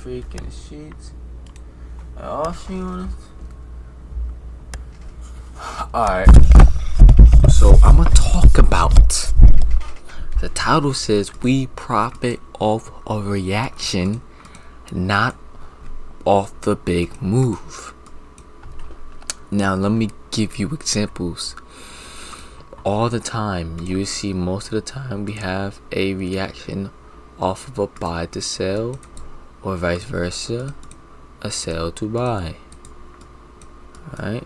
freaking sheets. All she honest. Alright. So I'm gonna talk about, the title says we profit off a reaction, not off the big move. Now let me give you examples. All the time, you see most of the time we have a reaction off of a buy to sell, or vice versa, a sell to buy. Right?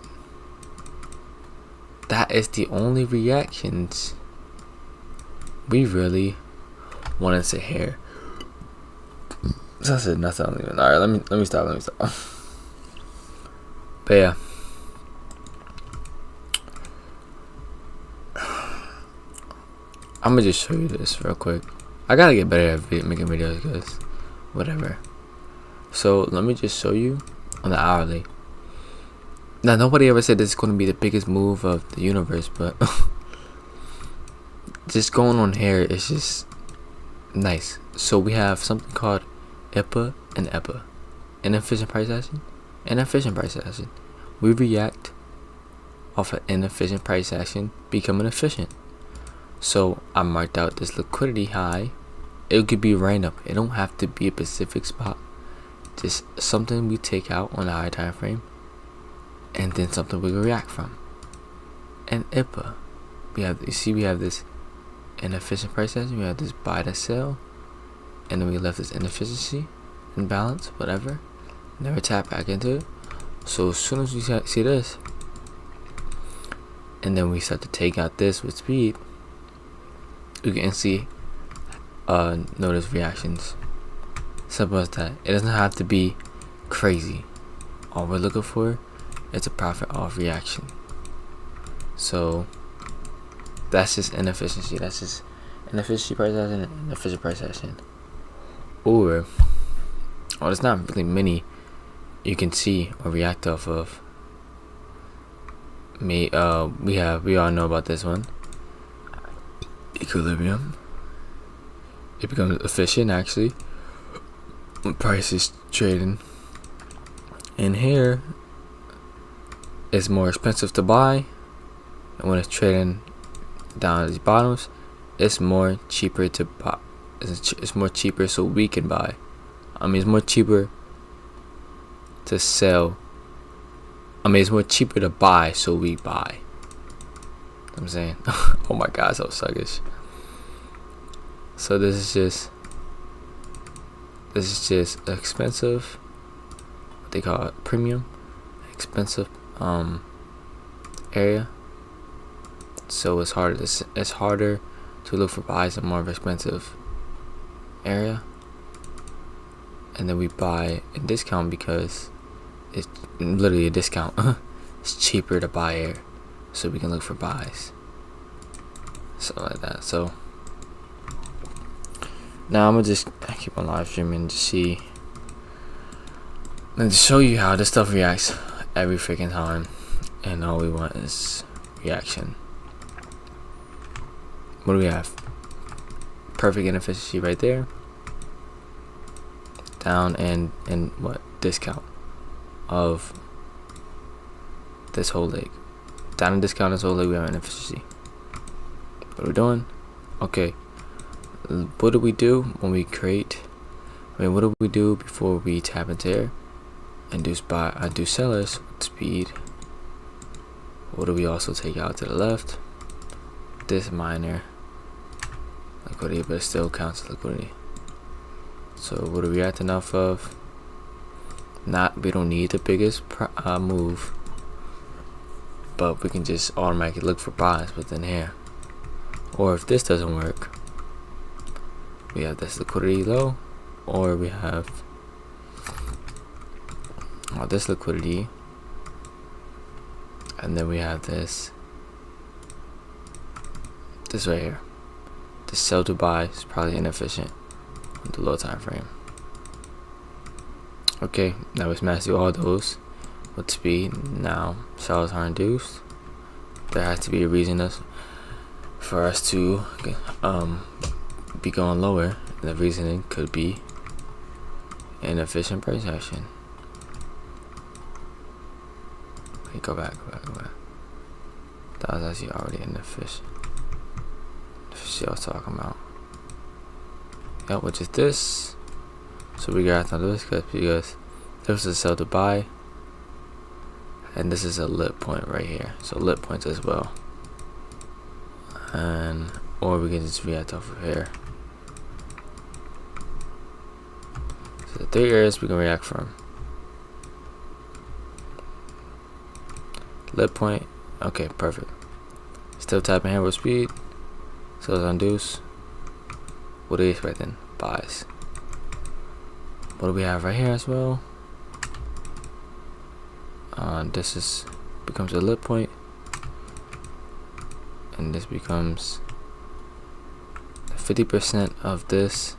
That is the only reactions we really want to sit here. So I said nothing. Alright, let me stop. But yeah. I'm gonna just show you this real quick. I gotta get better at making videos, guys. Whatever. So let me just show you on the hourly. Now, nobody ever said this is going to be the biggest move of the universe, but just going on here is just nice. So we have something called IPA and EPA, inefficient price action and efficient price action. We react off an inefficient price action becoming efficient. So I marked out this liquidity high. It could be random. It don't have to be a specific spot. Just something we take out on a high time frame, and then something we can react from. And IPA, we have this inefficient price action. We have this buy to sell, and then we left this inefficiency, imbalance, whatever. Never tap back into it. So as soon as we see this, and then we start to take out this with speed, you can see notice reactions. Simple as that. It doesn't have to be crazy. All we're looking for is a profit off reaction. So that's just inefficiency. That's just inefficiency price action and inefficient price action. Or there's not really many you can see or react off of. We all know about this one. Equilibrium. It becomes efficient actually when price is trading. And here it's more expensive to buy, and when it's trading down at these bottoms, it's more cheaper to buy. It's more cheaper, so we can buy. It's more cheaper to sell. It's more cheaper to buy, so we buy. I'm saying, oh my god, so sluggish. So this is just expensive. What they call it, premium, expensive area. So it's harder to look for buys in more of expensive area. And then we buy a discount because it's literally a discount. It's cheaper to buy here, so we can look for buys. So like that. So now I'm gonna just keep on live streaming to see and to show you how this stuff reacts every freaking time, and all we want is reaction. What do we have? Perfect inefficiency right there. Down and what? Discount of this whole leg. Down and discount this whole leg, we have inefficiency. What are we doing? Okay. What do we do when we create? What do we do before we tap into here and do sellers with speed? What do we also take out to the left? This minor liquidity, but it still counts as liquidity. So what are we acting off of? We don't need the biggest move, but we can just automatically look for buys within here. Or if this doesn't work, we have this liquidity low, or we have this liquidity, and then we have this right here. The sell to buy is probably inefficient with the low time frame. Okay, now we smash through all those with speed. Now sellers are induced. There has to be a reason for us to be going lower. And the reasoning could be inefficient price action. Okay, go back. That was actually already inefficient. See what I was talking about. Yep, which is this. So we got to this because this is a sell to buy, and this is a lit point right here. So lit points as well, and or we can just react off of here. So the 3 areas we can react from. Lit point. Okay, perfect. Still tapping here with speed. So it's on deuce. What are you expecting? Buys. What do we have right here as well? This becomes a lit point, and this becomes 50% of this.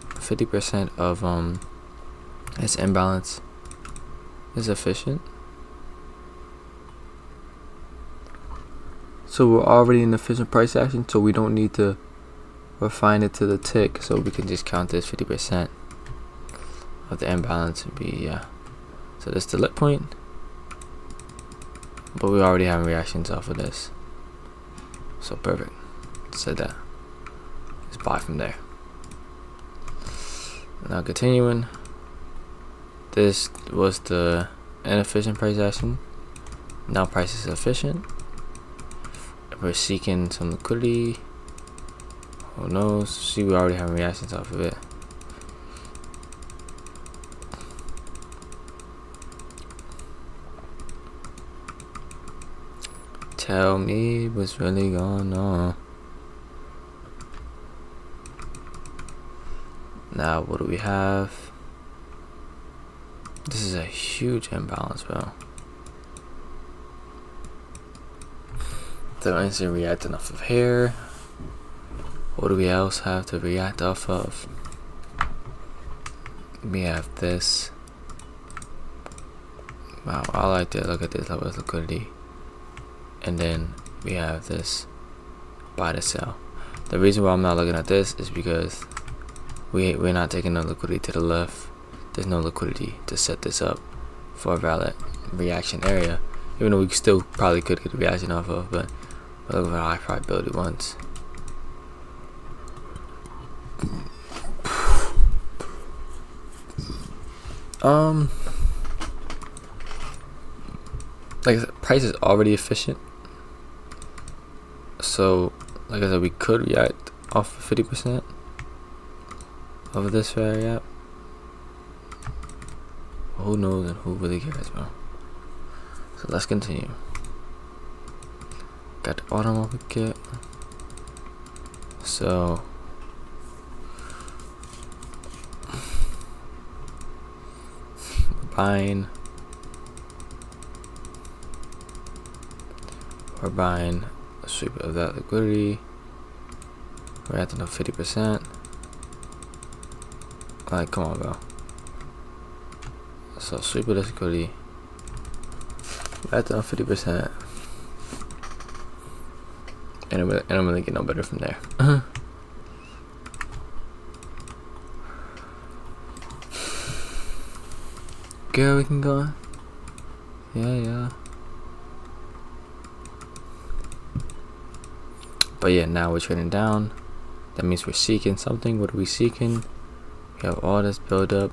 50% of its imbalance is efficient. So we're already in efficient price action, so we don't need to refine it to the tick. So we can just count this 50% of the imbalance would be, yeah. So this is the lit point, but we already have reactions off of this. So perfect. Said that. Let's buy from there. Now continuing. This was the inefficient price action. Now price is efficient. We're seeking some liquidity. Who knows? See, we already have reactions off of it. Tell me what's really going on. Now, what do we have? This is a huge imbalance, bro. The instant reacting off of here. What do we else have to react off of? We have this. Wow, I like to look at this level of liquidity. And then we have this buy to sell. The reason why I'm not looking at this is because we're not taking no liquidity to the left. There's no liquidity to set this up for a valid reaction area, even though we still probably could get a reaction off of, but look at high probability ones. Like I said, price is already efficient, so like I said, we could react off of 50% of this area. Who knows and who really cares, bro? So let's continue. Got the automobile kit. So we're buying a sweep of that liquidity. We're at 50%. Like, come on, bro. So sweep of this liquidity. We're at 50%. And I'm really get no better from there. Girl, we can go on. Yeah. But yeah, now we're trading down. That means we're seeking something. What are we seeking? We have all this build up,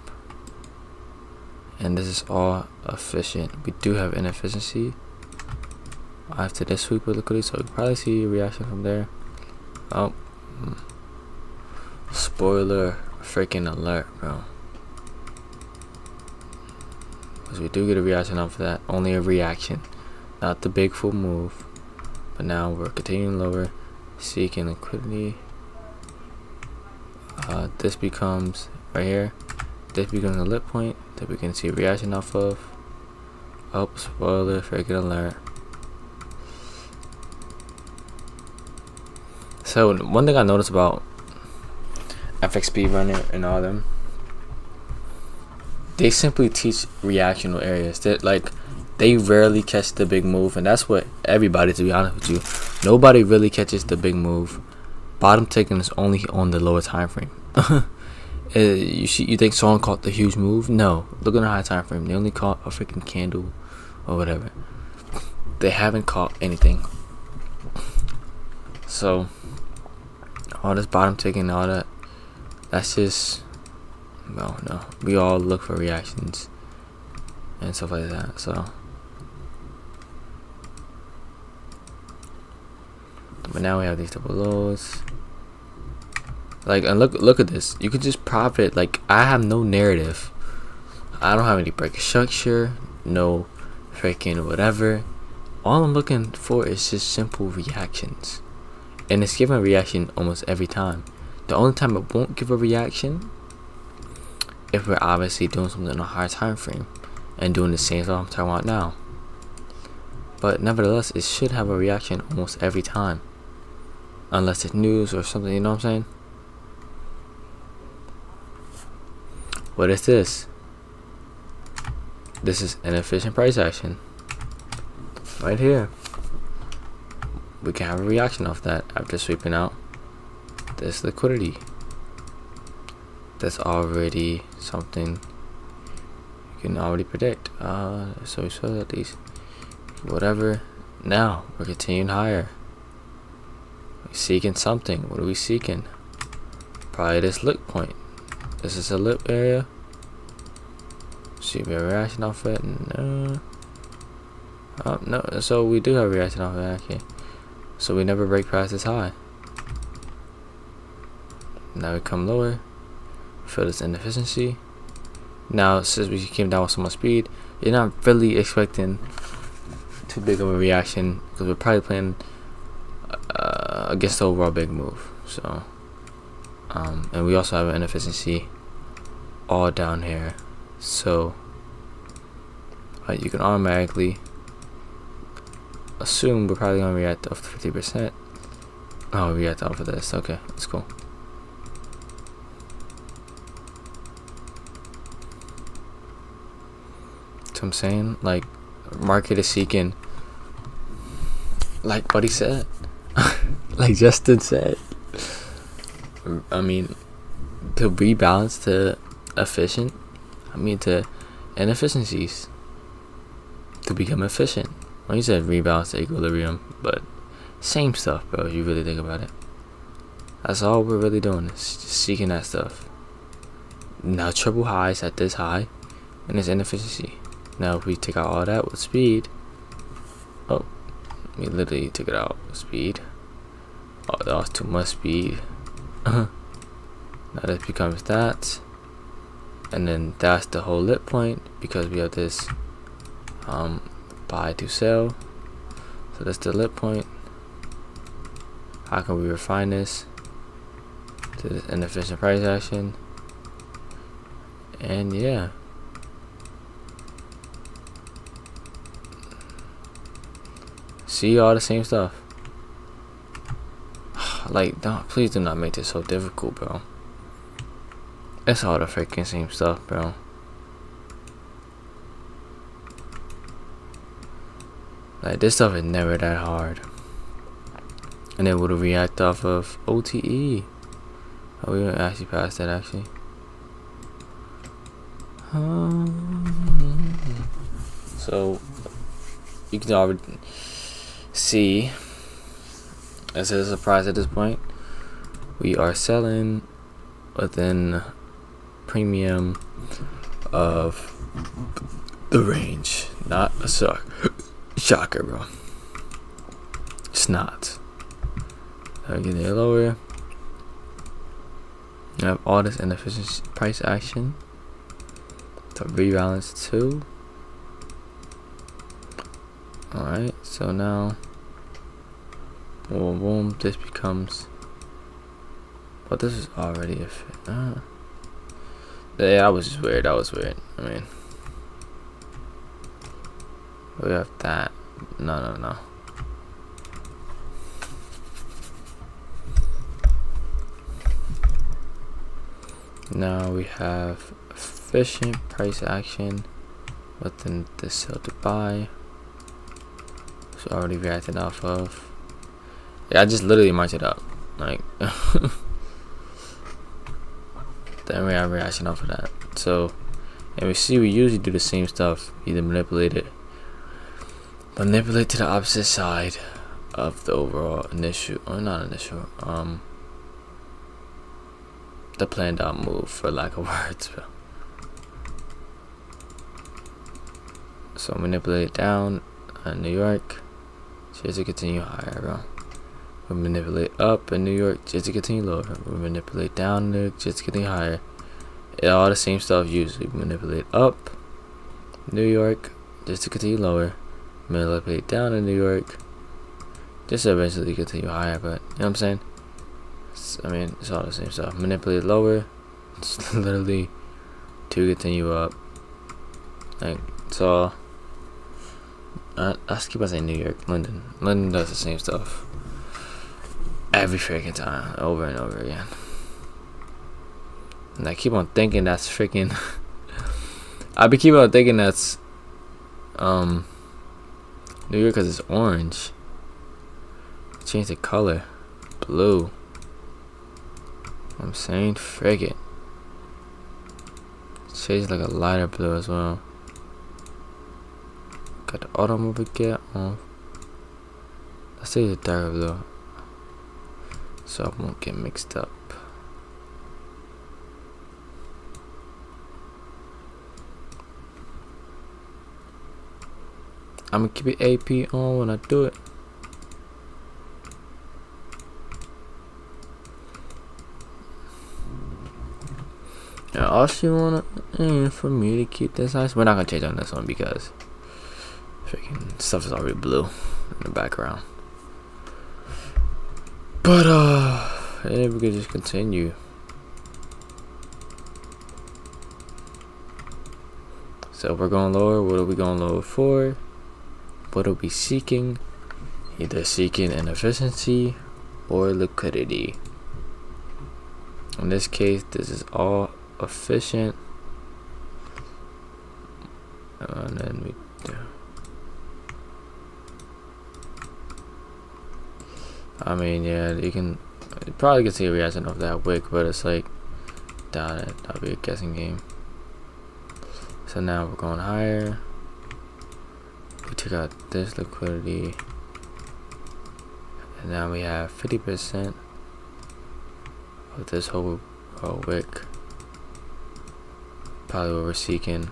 and this is all efficient. We do have inefficiency after this sweep of liquidity, so we probably see a reaction from there. Oh, spoiler freaking alert, bro. Because we do get a reaction off of that. Only a reaction, not the big full move. But now we're continuing lower, seeking liquidity. This becomes right here. This becomes a lit point that we can see a reaction off of. Oh, spoiler freaking alert. So one thing I noticed about FX Speedrunner and all them, they simply teach reactional areas. They rarely catch the big move, and that's what everybody, to be honest with you, nobody really catches the big move. Bottom ticking is only on the lower time frame. You think someone caught the huge move? No. Look at the high time frame. They only caught a freaking candle or whatever. They haven't caught anything. So all this bottom ticking, all that, that's just, well, no. We all look for reactions and stuff like that. So, but now we have these double lows. Like, and look at this. You could just profit. Like, I have no narrative. I don't have any break structure. No freaking whatever. All I'm looking for is just simple reactions, and it's giving a reaction almost every time. The only time it won't give a reaction if we're obviously doing something on a higher time frame and doing the same stuff I'm talking about now. But nevertheless, it should have a reaction almost every time, unless it's news or something. You know what I'm saying? What is this? This is inefficient price action. Right here. We can have a reaction off that after sweeping out this liquidity. That's already something you can already predict. So we saw that these, whatever. Now we're continuing higher. We're seeking something. What are we seeking? Probably this lip point. This is a lip area. See if we have a reaction off it. No. Oh, no. So we do have a reaction off it. Okay. So we never break past this high. Now we come lower. Feel this inefficiency. Now since we came down with so much speed, you're not really expecting too big of a reaction because we're probably playing against the overall big move. So and we also have an inefficiency all down here. So you can automatically assume we're probably gonna react off the 50%. Oh, react off of this. Okay, that's cool. So I'm saying, like, market is seeking, like Buddy said, like Justin said. I mean, to rebalance to efficient. I mean to inefficiencies. To become efficient. Well, you said rebalance to equilibrium, but same stuff, bro. If you really think about it, that's all we're really doing. Is just seeking that stuff. Now triple highs at this high, and it's inefficiency. Now if we take out all that with speed, oh, we literally took it out with speed. Oh, that was too much speed. Now this becomes that, and then that's the whole lit point because we have this buy to sell. So that's the lit point. How can we refine this to this inefficient price action? And yeah, see all the same stuff. Like, don't, please do not make this so difficult, bro. It's all the freaking same stuff, bro. Like, this stuff is never that hard. And then we'll react off of OTE. Oh, we didn't actually pass that, actually. So, you can already see, as a surprise at this point, we are selling within premium of the range. Not a shocker, bro. It's not. Get it lower. You have all this inefficient price action to rebalance too. Alright, so now boom, boom, this becomes, but this is already a fit. Yeah, that was just weird. That was weird. I mean, we have that. No. Now we have efficient price action within the sell to buy. So already reacted off of. Yeah, I just literally marked it up. Like then we have reaction off of that. So, and we see we usually do the same stuff, either manipulate to the opposite side of the overall initial, or not initial, the planned out move, for lack of words. So manipulate down New York just to continue higher, bro. We manipulate up in New York just to continue lower. We manipulate down New York just to continue higher. All the same stuff usually. We manipulate up New York just to continue lower. Manipulate down in New York just to eventually continue higher. But you know what I'm saying? I mean, it's all the same stuff. Manipulate lower, it's literally to continue up. Like, it's all. I keep on saying New York, London. London does the same stuff every freaking time, over and over again. And I keep on thinking that's freaking. I be keep on thinking that's New York because it's orange. Change the color, blue. I'm saying, frig it. Shades like a lighter blue as well. Got the automobile get on. Let's say the darker blue, so I won't get mixed up. I'm gonna keep it AP on when I do it. Now, also wanna for me to keep this nice. We're not gonna change on this one because freaking stuff is already blue in the background. But yeah, we could just continue. So if we're going lower, what are we going lower for? What are we seeking? Either seeking an efficiency or liquidity. In this case, this is all efficient. And then we do. I mean, yeah, you probably can see a reaction of that wick, but it's like, doubt it. That'll be a guessing game. So now we're going higher. We took out this liquidity, and now we have 50% of this whole wick. Probably what we're seeking.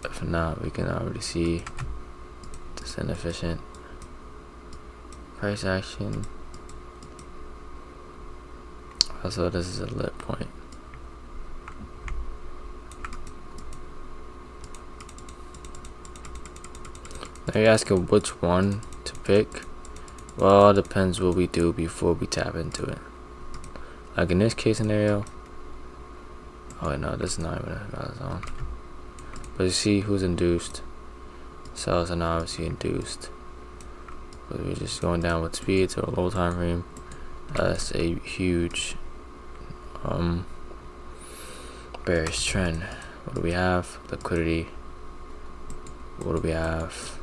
If not, we can already see this inefficient price action. Also, this is a lit point. Now you're asking which one to pick. Well, it depends what we do before we tap into it. Like in this case scenario. Oh wait, no, this is not even a valid zone. But you see who's induced. Cells are now obviously induced. But we're just going down with speed to a low time frame. That's a huge bearish trend. What do we have? Liquidity. What do we have?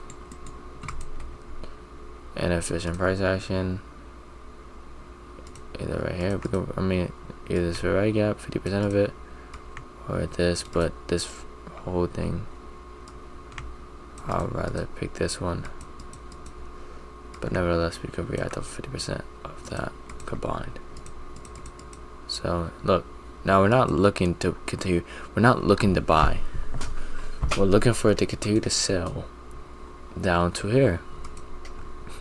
Inefficient price action. Either right here, I mean, either this right gap, 50% of it, or this, but this whole thing, I'll rather pick this one. But nevertheless, we could react off 50% of that combined. So look, now we're not looking to continue. We're not looking to buy. We're looking for it to continue to sell down to here,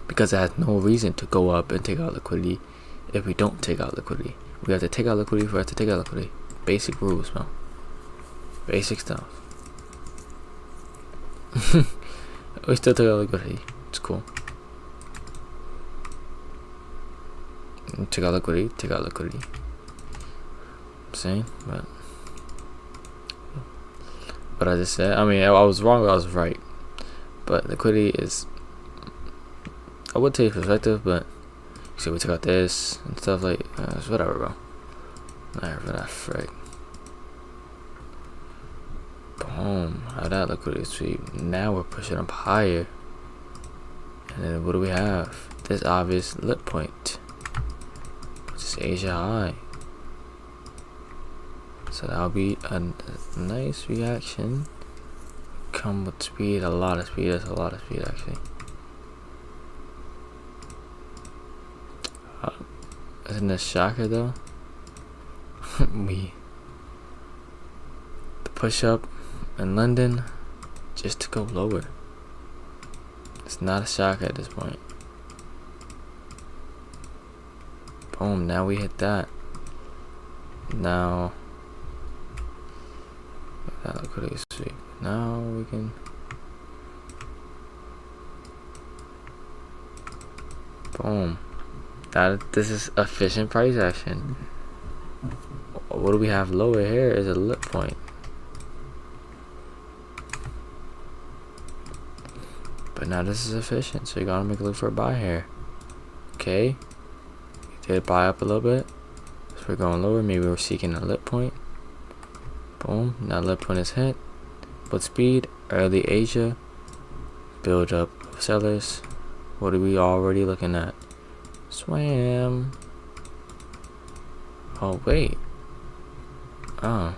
because it has no reason to go up and take out liquidity if we don't take out liquidity. We have to take out liquidity for us to take out liquidity. Basic rules, man. Basic stuff. We still took out liquidity. It's cool. Take out liquidity. Take out liquidity. I'm saying, but I just said. I mean, I was wrong. I was right. But liquidity is. I would take perspective, but see, we took out this and stuff like it's whatever, bro. Whatever that frick. Boom. How that liquidity sweep. Now we're pushing up higher. And then what do we have? This obvious lit point, which is Asia high. So that'll be a nice reaction. Come with speed, a lot of speed. That's a lot of speed actually. Isn't this shocker though? The push up in London just to go lower. It's not a shocker at this point. Boom, now we hit that. Now that liquidity sweep. Now we can boom. This is efficient price action. What do we have lower here is a lip point. But now this is efficient, so you gotta make a look for a buy here. Okay. We did buy up a little bit. So we're going lower. Maybe we're seeking a lip point. Boom. Now lip point is hit. With speed, early Asia. Build up of sellers. What are we already looking at? Swam. Oh wait. Oh.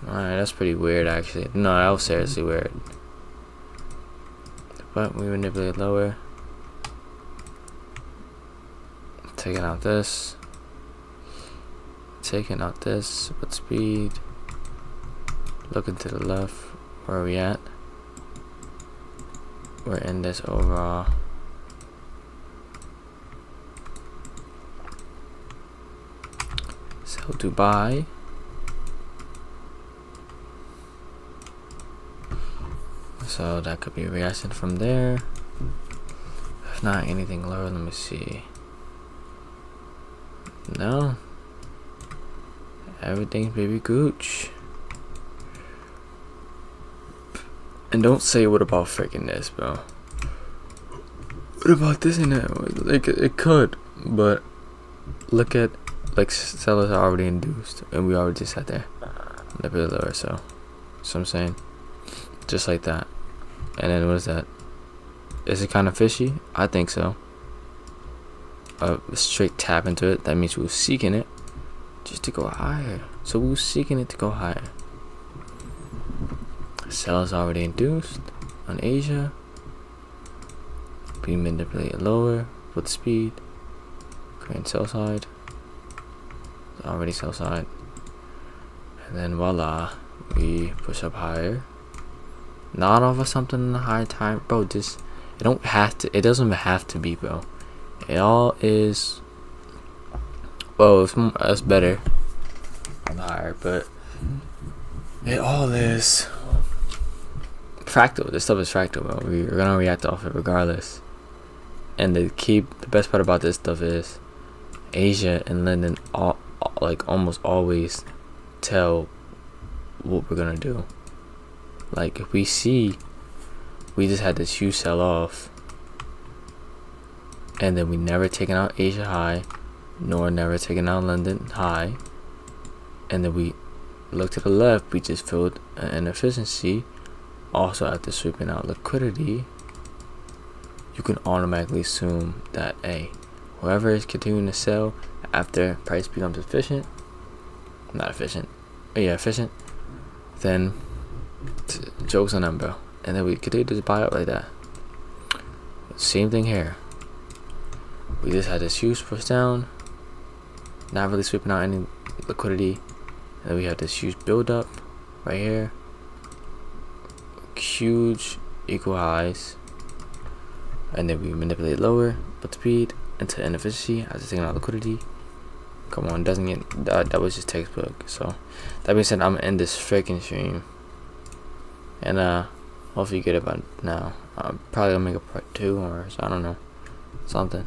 Alright, that's pretty weird actually. No, that was seriously weird. But we manipulate lower. Taking out this. Taking out this with speed. Looking to the left. Where are we at? We're in this overall. Sell Dubai. So that could be a reaction from there. If not anything lower, let me see. No. Everything's baby gooch. And don't say what about freaking this, bro. What about this and that? Like it could, but look at like sellers are already induced, and we already just sat there a little bit lower. So I'm saying, just like that. And then what is that? Is it kind of fishy? I think so. A straight tap into it. That means we were seeking it just to go higher. So we were seeking it to go higher. Sellers already induced on Asia. We manipulate it lower with speed. Create sell side. Already sell side. And then voila, we push up higher. Not off of something in the higher time, bro. Just it don't have to. It doesn't have to be, bro. It all is. Well, it's better on the higher, but it all is fractal. This stuff is fractal, bro. We're gonna react off it regardless. And the best part about this stuff is Asia and London almost always tell what we're gonna do. Like if we see we just had this huge sell off, and then we never taken out Asia high, nor never taken out London high, and then we look to the left, we just filled an inefficiency. Also after sweeping out liquidity, you can automatically assume that whoever is continuing to sell after price becomes efficient, efficient, then jokes on them, bro. And then we continue to buy up like that. Same thing here. We just had this huge push down, not really sweeping out any liquidity, and then we have this huge build up right here. Huge equal highs, and then we manipulate lower with speed into inefficiency after taking out liquidity. Come on, doesn't get that was just textbook. So that being said, I'm gonna end this freaking stream, and hopefully you get it by now. I'm probably gonna make a part 2 or so, I don't know, something.